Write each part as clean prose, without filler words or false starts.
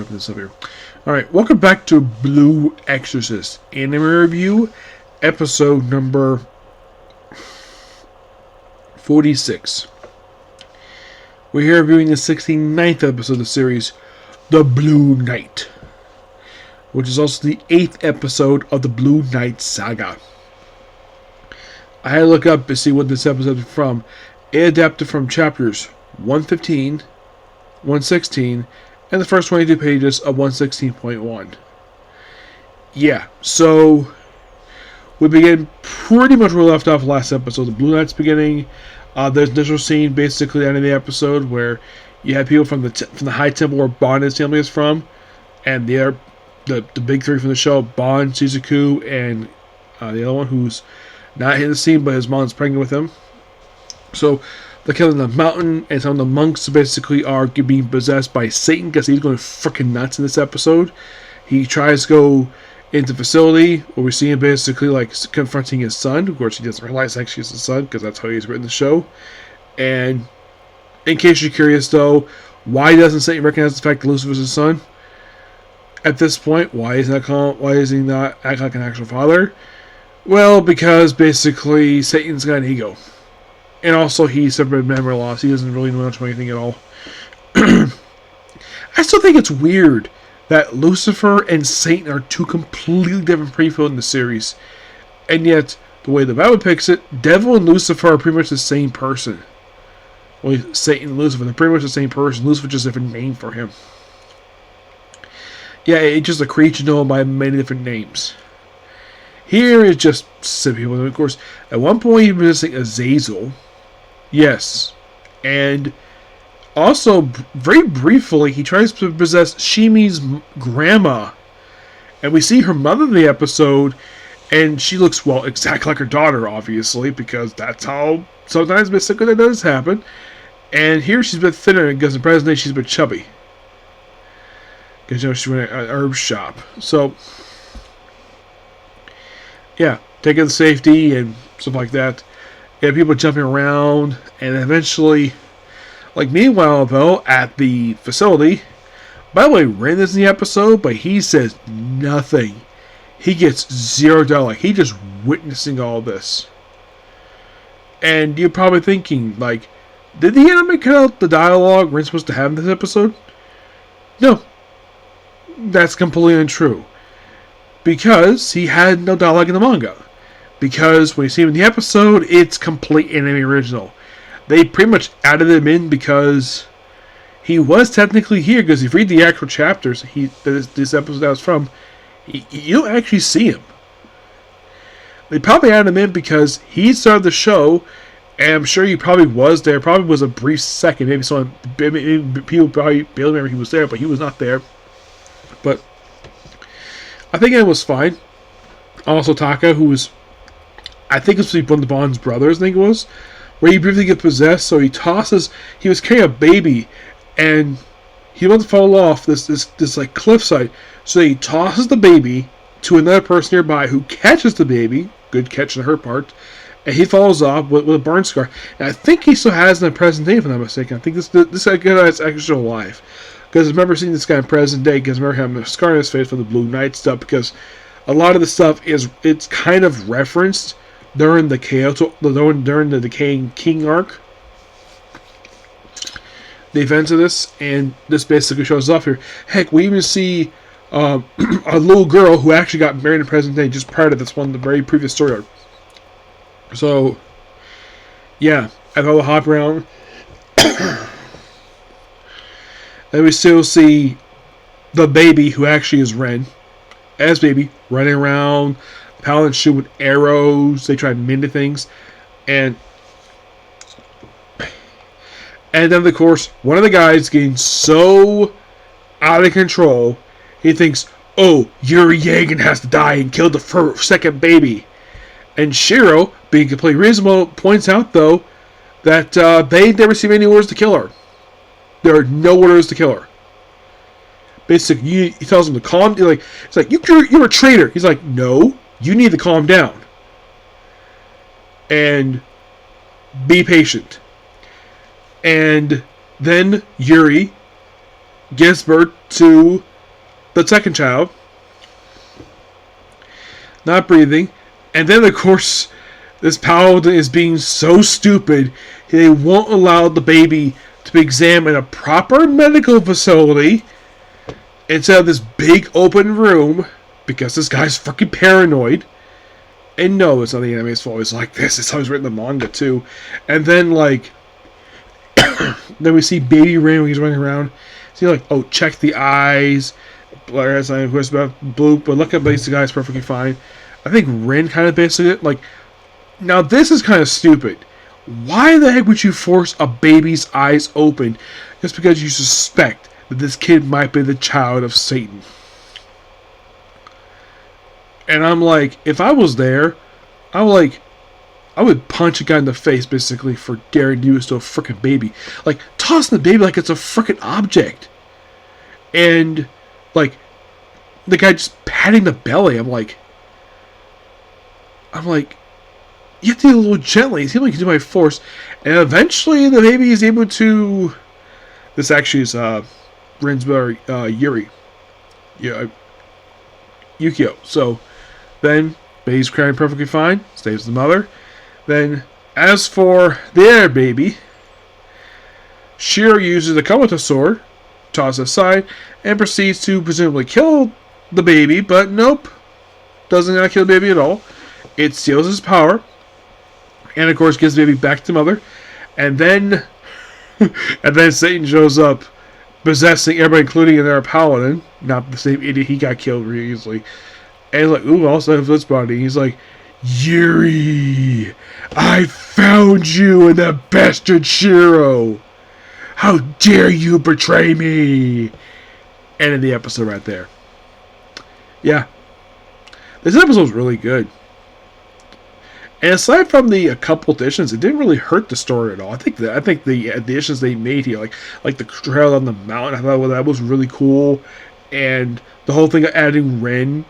open this up here. Alright, welcome back to Blue Exorcist Anime Review, episode number 46. We're here reviewing the 69th episode of the series, The Blue Knight, which is also the 8th episode of the Blue Knight Saga. I had to look up to see what this episode is from. It adapted from chapters 115, 116, and the first 22 pages of 116.1. Yeah, so we begin pretty much where we left off last episode. The Blue Knight's beginning. There's an initial scene basically at the end of the episode where you have people from the High Temple where Bond and his family is from, and the big three from the show, Bond, Shizuku, and the other one who's not in the scene, but his mom's pregnant with him. So they're killing the mountain, and some of the monks basically are being possessed by Satan because he's going freaking nuts in this episode. He tries to go into the facility where we see him basically like confronting his son. Of course, he doesn't realize actually it's his son because that's how he's written the show. And in case you're curious, though, why doesn't Satan recognize the fact that Lucifer's his son? At this point, why is he not acting like an actual father? Well, because basically Satan's got an ego. And also, he suffered memory loss. He doesn't really know much of anything at all. I still think it's weird that Lucifer and Satan are two completely different people in the series. And yet, the way the Bible depicts it, Devil and Lucifer are pretty much the same person. Well, Satan and Lucifer, they're pretty much the same person. Lucifer's just a different name for him. Yeah, it's just a creature known by many different names. Here it's just simple people. Of course, at one point he's possessing Azazel. Yes. And also, very briefly, he tries to possess Shimi's grandma. And we see her mother in the episode, and she looks, well, exactly like her daughter, obviously, because that's how sometimes basically that does happen. And here she's a bit thinner, because in present day she's a bit chubby. Because, she's running an herb shop. So, yeah, taking the safety and stuff like that. You have people jumping around, and eventually, like meanwhile though, at the facility, by the way, Ren is in the episode, but he says nothing. He gets $0. Like, he just witnessing all this. And you're probably thinking, like, did the anime cut out the dialogue Ren's supposed to have in this episode? No. That's completely untrue. Because he had no dialogue in the manga. Because when you see him in the episode, it's complete anime original. They pretty much added him in because he was technically here. Because if you read the actual chapters, this episode that was from, you don't actually see him. They probably added him in because he started the show, and I'm sure he probably was there. Probably was a brief second. Maybe people probably barely remember he was there, but he was not there. But I think it was fine. Also, Taka, who was, I think it was one of the Bond's brothers, I think it was, where he briefly gets possessed, so he was carrying a baby, and he wants to fall off this like cliffside, so he tosses the baby to another person nearby who catches the baby, good catch on her part, and he falls off with a burn scar. And I think he still has in the present day, if I'm not mistaken. I think this guy is actually still alive. Because I remember seeing this guy in present day, because I remember having a scar on his face for the Blue Knight stuff, because a lot of the stuff it's kind of referenced during the Decaying King arc. The events of this, and this basically shows up here. Heck, we even see a little girl who actually got married in present day just prior to this one, the very previous story arc. So, yeah, I thought the hop around. Then we still see the baby, who actually is Ren, as baby, running around, Paladin shooting arrows. They try many things, and then of course one of the guys getting so out of control, he thinks, "Oh, Yuri Yagin has to die and kill the second baby." And Shiro, being completely reasonable, points out though that they never received any orders to kill her. There are no orders to kill her. Basically, he tells him to calm. It's like you're a traitor. He's like, no, you need to calm down and be patient. And then Yuri gives birth to the second child, not breathing. And then, of course, this paladin is being so stupid, they won't allow the baby to be examined in a proper medical facility instead of this big open room because this guy's fucking paranoid. And no, it's not the anime's fault. It's like this. It's how it's written in the manga, too. And then, like, then we see baby Rin when he's running around. See, like, oh, check the eyes. Blur, blue, but look at the guy's perfectly fine. I think Rin kind of basically, like, now this is kind of stupid. Why the heck would you force a baby's eyes open just because you suspect that this kid might be the child of Satan? And I'm like, if I was there, I would punch a guy in the face basically for daring to do this to a freaking baby. Like, tossing the baby like it's a freaking object. And, like, the guy just patting the belly. I'm like, you have to do it a little gently. It seems like you do by force. And eventually the baby is able to... This actually is Rin's brother, Yuri. Yeah, Yukio. So then baby's crying perfectly fine. Stays with the mother. Then as for the other baby, Shiro uses the Komato sword, tosses it aside, and proceeds to presumably kill the baby. But nope. Doesn't not kill the baby at all. It steals his power. And of course gives the baby back to mother. And then Satan shows up, possessing everybody, including their paladin. Not the same idiot, he got killed really easily. And he's like, ooh, also have this body. He's like, Yuri, I found you in the bastard Shiro. How dare you betray me? And in the episode right there. Yeah. This episode's really good. And aside from the couple additions, it didn't really hurt the story at all. I think the additions they made here, like the trail on the mountain, I thought that was really cool. And the whole thing of adding Ren,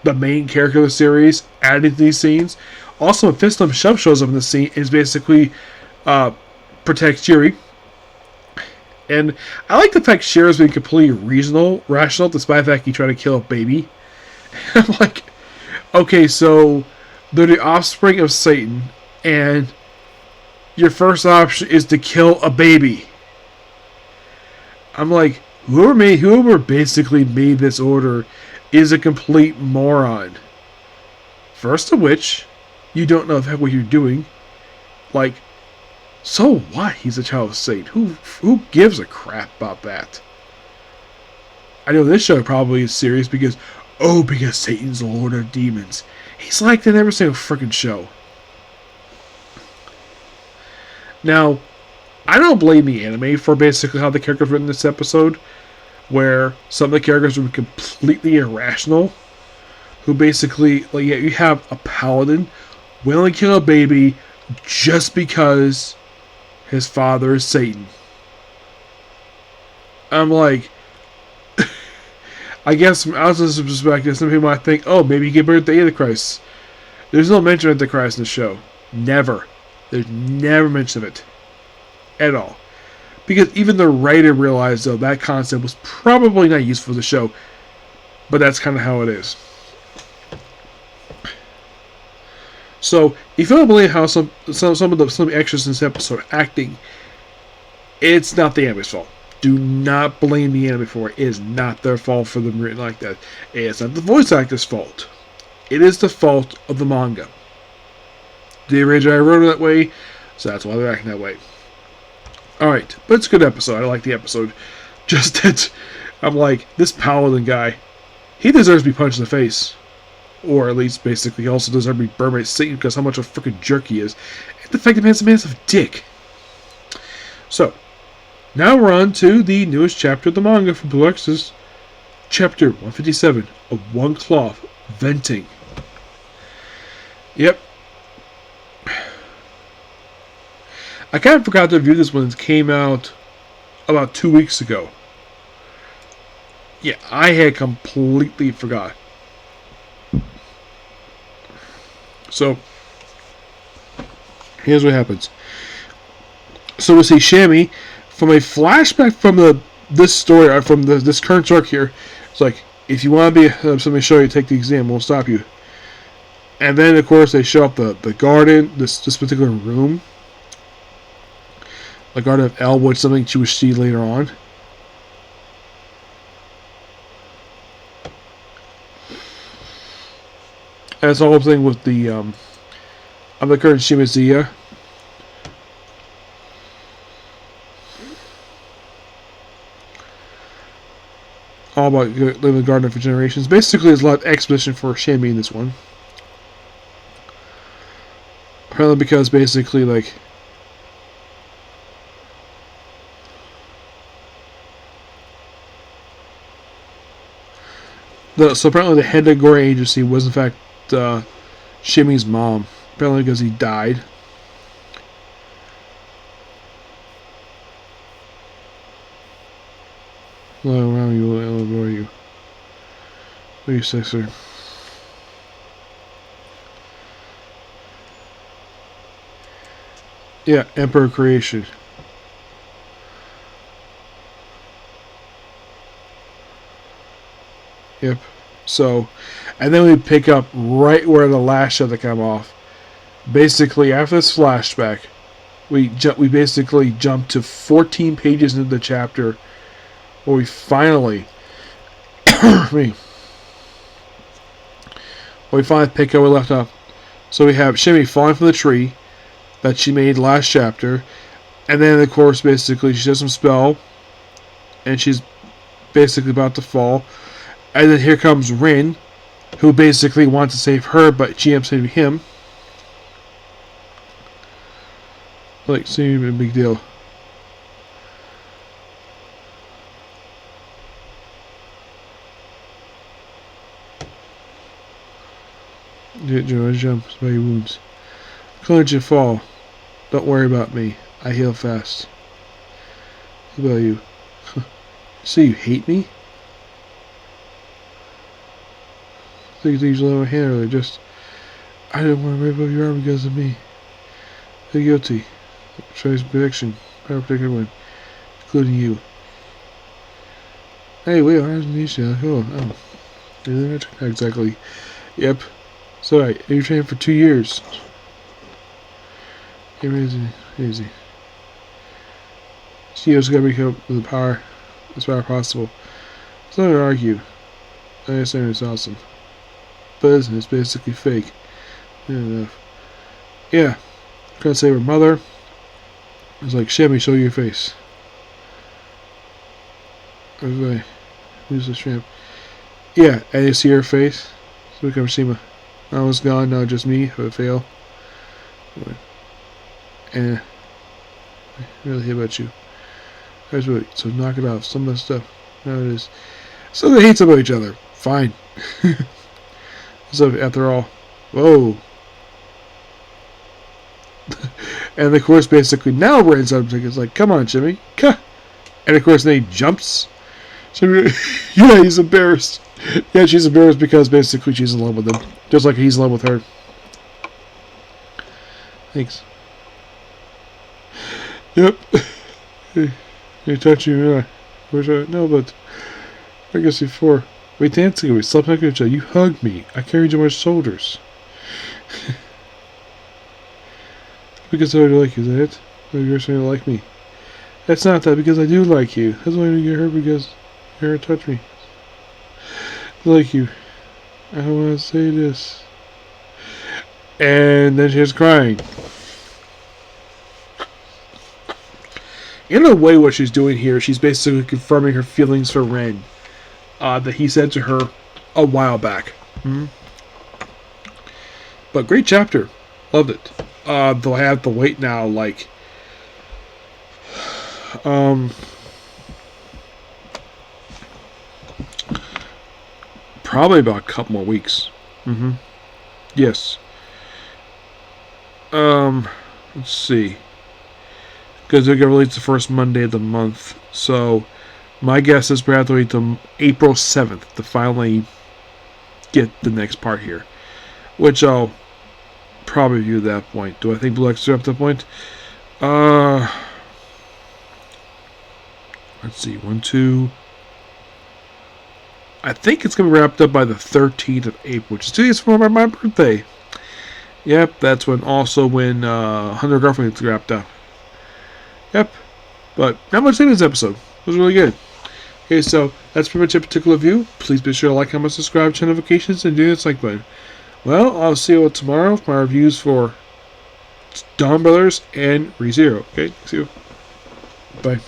the main character of the series, added to these scenes. Also, when Fist himself shows up in the scene, is basically protects Yuri. And I like the fact Shiro's being completely rational, despite the fact he tried to kill a baby. I'm like, okay, so they're the offspring of Satan, and your first option is to kill a baby. I'm like, whoever basically made this order is a complete moron. First of which, you don't know what you're doing. Like, so what? He's a child of Satan. Who gives a crap about that? I know this show probably is serious because Satan's the Lord of Demons. He's like that in every single freaking show. Now, I don't blame the anime for basically how the characters written in this episode, where some of the characters were completely irrational, who basically, like, yeah, you have a paladin willing to kill a baby just because his father is Satan. I'm like, I guess from outsider's perspective, some people might think, oh, maybe he gave birth to the Antichrist. There's no mention of Antichrist in the show. Never. There's never mention of it. At all. Because even the writer realized, though, that concept was probably not useful for the show. But that's kind of how it is. So, if you don't believe how some of the extras in this episode are acting, it's not the anime's fault. Do not blame the anime for it. It is not their fault for them written like that. It's not the voice actor's fault. It is the fault of the manga. The original wrote it that way, so that's why they're acting that way. Alright, but it's a good episode. I like the episode. Just that, I'm like, this paladin guy, he deserves to be punched in the face. Or at least, basically, he also deserves to be burned by Satan because how much of a freaking jerk he is. And the fact that man's a massive dick. So, now we're on to the newest chapter of the manga from Blue Exorcist, Chapter 157 of One Cloth Venting. Yep. I kind of forgot to review this when it came out about 2 weeks ago. Yeah, I had completely forgot. So, here's what happens. So we see Shammy from a flashback from the this story from this current arc here, it's like, if you want to be somebody show you, take the exam, we'll stop you. And then of course they show up the garden, this particular room, the Garden of El, which is something she will see later on. And it's the whole thing with the current Shimazia. All about living in the garden for generations. Basically, there's a lot of exposition for Shami in this one. Apparently, because basically, like, so apparently the head of the Gore Agency was in fact Shimi's mom. Apparently, because he died. Hello, around you, I'll adore you. What are you, sexer? Yeah, Emperor Creation. Yep. So, and then we pick up right where the last shot that come off. Basically, after this flashback, we basically jump to 14 pages into the chapter where we finally we pick up where we left off. So we have Shimi falling from the tree that she made last chapter, and then of course basically she does some spell and she's basically about to fall, and then here comes Rin, who basically wants to save her, but she ends up saving him. Like, seems a big deal. Jump by your wounds. Clench and fall. Don't worry about me. I heal fast. What about you? So you hate me? I think you let my hand earlier. Just, I didn't want to rip up your arm because of me. You're guilty. Choice protection. Power protect everyone, including you. Hey, wait, how's Nisha? Oh. Exactly. Yep. So, you trained for 2 years. Easy. She also got to become the power as far as possible. It's not to argue. I understand it's awesome. But isn't it? It's basically fake. Good enough. Yeah. I'm trying to save her mother. It's like, Shami, show your face. Okay. Who's the shrimp? Yeah, and you see her face? So we come see my. I was gone, now just me, if I fail. And I really hate about you. So knock it off. Some of the stuff. Now it is. So they hate about each other. Fine. So after all. Whoa. And of course basically now Ren's up it's like, come on, Jimmy. And of course then he jumps. Yeah, he's embarrassed. Yeah, she's embarrassed because basically she's in love with him. Just like he's in love with her. Thanks. Yep. You touch you, no, but I guess before we danced together, we slept next to each other. You hugged me. I carried you on my shoulders. Because I do like you, is that it? Or you're saying you like me? That's not that, because I do like you. That's why you get hurt, because you heard touch me. I like you. I don't want to say this. And then she's crying. In a way, what she's doing here, she's basically confirming her feelings for Ren. That he said to her a while back. But great chapter. Loved it. Though I have to wait now, like, probably about a couple more weeks. Yes. Let's see. Because they're going to release the first Monday of the month. So, my guess is perhaps wait till April 7th to finally get the next part here. Which I'll probably view at that point. Do I think Blue Exorcist at that point? let's see, 1, 2. I think it's going to be wrapped up by the 13th of April, which is 2 days before my birthday. Yep, that's when 100 Girlfriends wrapped up. Yep, but not much in this episode. It was really good. Okay, so that's pretty much a particular review. Please be sure to like, comment, subscribe, turn notifications, and do this like button. Well, I'll see you all tomorrow with my reviews for Dawn Brothers and ReZero. Okay, see you. Bye.